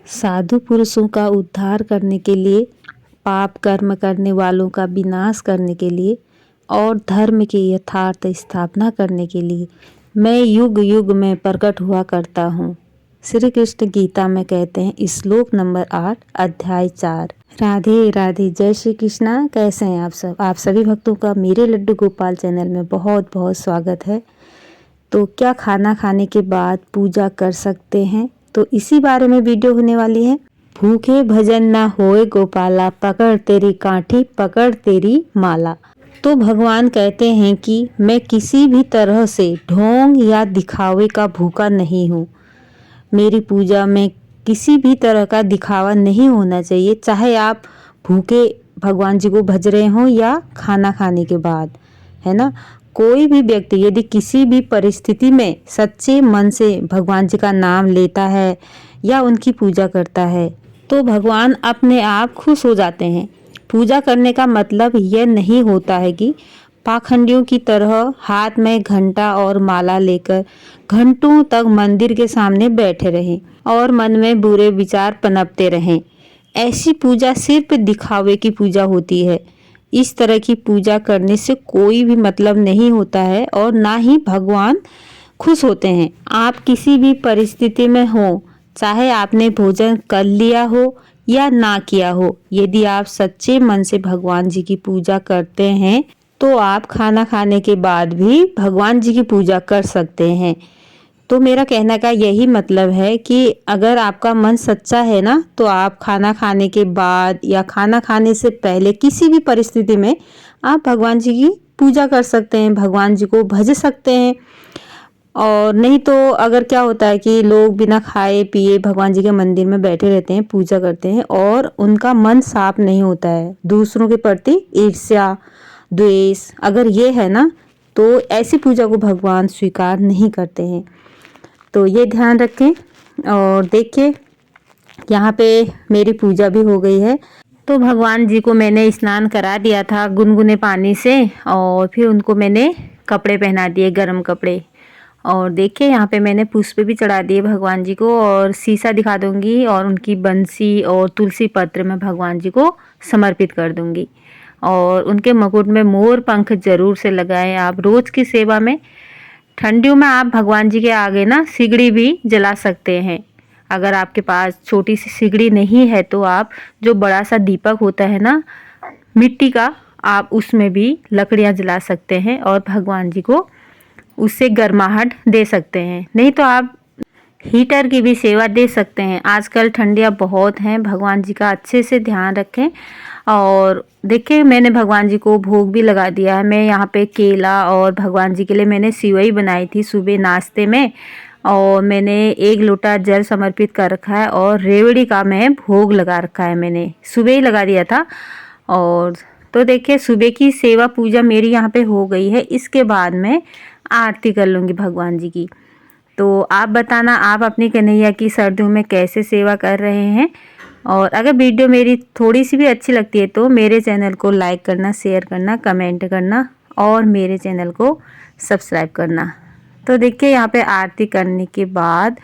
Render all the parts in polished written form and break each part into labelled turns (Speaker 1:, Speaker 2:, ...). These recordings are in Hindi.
Speaker 1: साधु पुरुषों का उद्धार करने के लिए, पाप कर्म करने वालों का विनाश करने के लिए और धर्म की यथार्थ स्थापना करने के लिए मैं युग युग में प्रकट हुआ करता हूँ। श्री कृष्ण गीता में कहते हैं, श्लोक नंबर 8 अध्याय 4। राधे राधे, जय श्री कृष्णा। कैसे हैं आप सब? आप सभी भक्तों का मेरे लड्डू गोपाल चैनल में बहुत बहुत स्वागत है। तो क्या खाना खाने के बाद पूजा कर सकते हैं? तो इसी बारे में वीडियो होने वाली है। भूखे भजन ना होए गोपाला, पकड़ तेरी काठी पकड़ तेरी माला। तो भगवान कहते हैं कि मैं किसी भी तरह से ढोंग या दिखावे का भूखा नहीं हूँ। मेरी पूजा में किसी भी तरह का दिखावा नहीं होना चाहिए, चाहे आप भूखे भगवान जी को भज रहे हों या खाना खाने के बाद, है ना। कोई भी व्यक्ति यदि किसी भी परिस्थिति में सच्चे मन से भगवान जी का नाम लेता है या उनकी पूजा करता है तो भगवान अपने आप खुश हो जाते हैं। पूजा करने का मतलब यह नहीं होता है कि पाखंडियों की तरह हाथ में घंटा और माला लेकर घंटों तक मंदिर के सामने बैठे रहें और मन में बुरे विचार पनपते रहें। ऐसी पूजा सिर्फ दिखावे की पूजा होती है। इस तरह की पूजा करने से कोई भी मतलब नहीं होता है और ना ही भगवान खुश होते हैं। आप किसी भी परिस्थिति में हो, चाहे आपने भोजन कर लिया हो या ना किया हो, यदि आप सच्चे मन से भगवान जी की पूजा करते हैं तो आप खाना खाने के बाद भी भगवान जी की पूजा कर सकते हैं। तो मेरा कहने का यही मतलब है कि अगर आपका मन सच्चा है ना, तो आप खाना खाने के बाद या खाना खाने से पहले किसी भी परिस्थिति में आप भगवान जी की पूजा कर सकते हैं, भगवान जी को भज सकते हैं। और नहीं तो अगर क्या होता है कि लोग बिना खाए पिए भगवान जी के मंदिर में बैठे रहते हैं, पूजा करते हैं और उनका मन साफ नहीं होता है, दूसरों के प्रति ईर्ष्या द्वेष अगर ये है ना, तो ऐसी पूजा को भगवान स्वीकार नहीं करते हैं। तो ये ध्यान रखें। और देखिए यहाँ पे मेरी पूजा भी हो गई है। तो भगवान जी को मैंने स्नान करा दिया था गुनगुने पानी से और फिर उनको मैंने कपड़े पहना दिए, गर्म कपड़े। और देखिए यहाँ पे मैंने पुष्प भी चढ़ा दिए भगवान जी को और शीशा दिखा दूंगी और उनकी बंसी और तुलसी पत्र में भगवान जी को समर्पित कर दूंगी। और उनके मुकुट में मोर पंख जरूर से लगाएं आप रोज की सेवा में। ठंडियों में आप भगवान जी के आगे ना सिगड़ी भी जला सकते हैं। अगर आपके पास छोटी सी सिगड़ी नहीं है तो आप जो बड़ा सा दीपक होता है ना मिट्टी का, आप उसमें भी लकड़ियां जला सकते हैं और भगवान जी को उससे गर्माहट दे सकते हैं। नहीं तो आप हीटर की भी सेवा दे सकते हैं। आजकल ठंडियाँ बहुत हैं, भगवान जी का अच्छे से ध्यान रखें। और देखिए मैंने भगवान जी को भोग भी लगा दिया है। मैं यहाँ पे केला और भगवान जी के लिए मैंने सिवई बनाई थी सुबह नाश्ते में, और मैंने 1 लोटा जल समर्पित कर रखा है और रेवड़ी का मैं भोग लगा रखा है, मैंने सुबह ही लगा दिया था। और तो देखिए सुबह की सेवा पूजा मेरी यहाँ पे हो गई है। इसके बाद मैं आरती कर लूँगी भगवान जी की। तो आप बताना आप अपनी कन्हैया की सर्दियों में कैसे सेवा कर रहे हैं। और अगर वीडियो मेरी थोड़ी सी भी अच्छी लगती है तो मेरे चैनल को लाइक करना, शेयर करना, कमेंट करना और मेरे चैनल को सब्सक्राइब करना। तो देखिए यहाँ पे आरती करने के बाद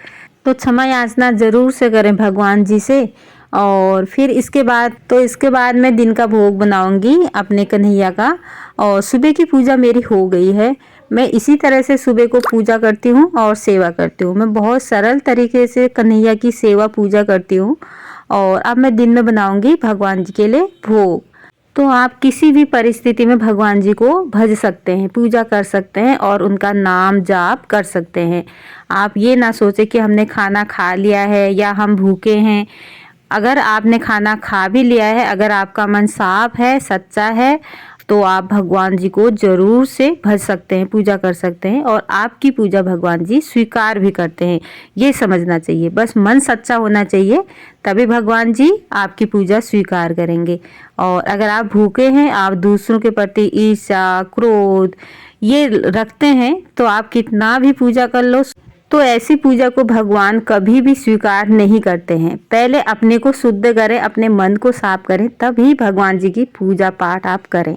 Speaker 1: तो क्षमा याचना ज़रूर से करें भगवान जी से। और फिर इसके बाद मैं दिन का भोग बनाऊंगी अपने कन्हैया का। और सुबह की पूजा मेरी हो गई है। मैं इसी तरह से सुबह को पूजा करती हूँ और सेवा करती हूँ। मैं बहुत सरल तरीके से कन्हैया की सेवा पूजा करती हूँ। और अब मैं दिन में बनाऊंगी भगवान जी के लिए भोग। तो आप किसी भी परिस्थिति में भगवान जी को भज सकते हैं, पूजा कर सकते हैं और उनका नाम जाप कर सकते हैं। आप ये ना सोचें कि हमने खाना खा लिया है या हम भूखे हैं। अगर आपने खाना खा भी लिया है, अगर आपका मन साफ है, सच्चा है, तो आप भगवान जी को जरूर से भज सकते हैं, पूजा कर सकते हैं और आपकी पूजा भगवान जी स्वीकार भी करते हैं। ये समझना चाहिए, बस मन सच्चा होना चाहिए, तभी भगवान जी आपकी पूजा स्वीकार करेंगे। और अगर आप भूखे हैं, आप दूसरों के प्रति ईर्ष्या क्रोध ये रखते हैं, तो आप कितना भी पूजा कर लो तो ऐसी पूजा को भगवान कभी भी स्वीकार नहीं करते हैं। पहले अपने को शुद्ध करें, अपने मन को साफ करें, तभी भगवान जी की पूजा पाठ आप करें।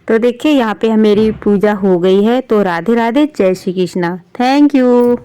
Speaker 1: तो देखिए यहाँ पे मेरी पूजा हो गई है। तो राधे राधे, जय श्री कृष्णा, थैंक यू।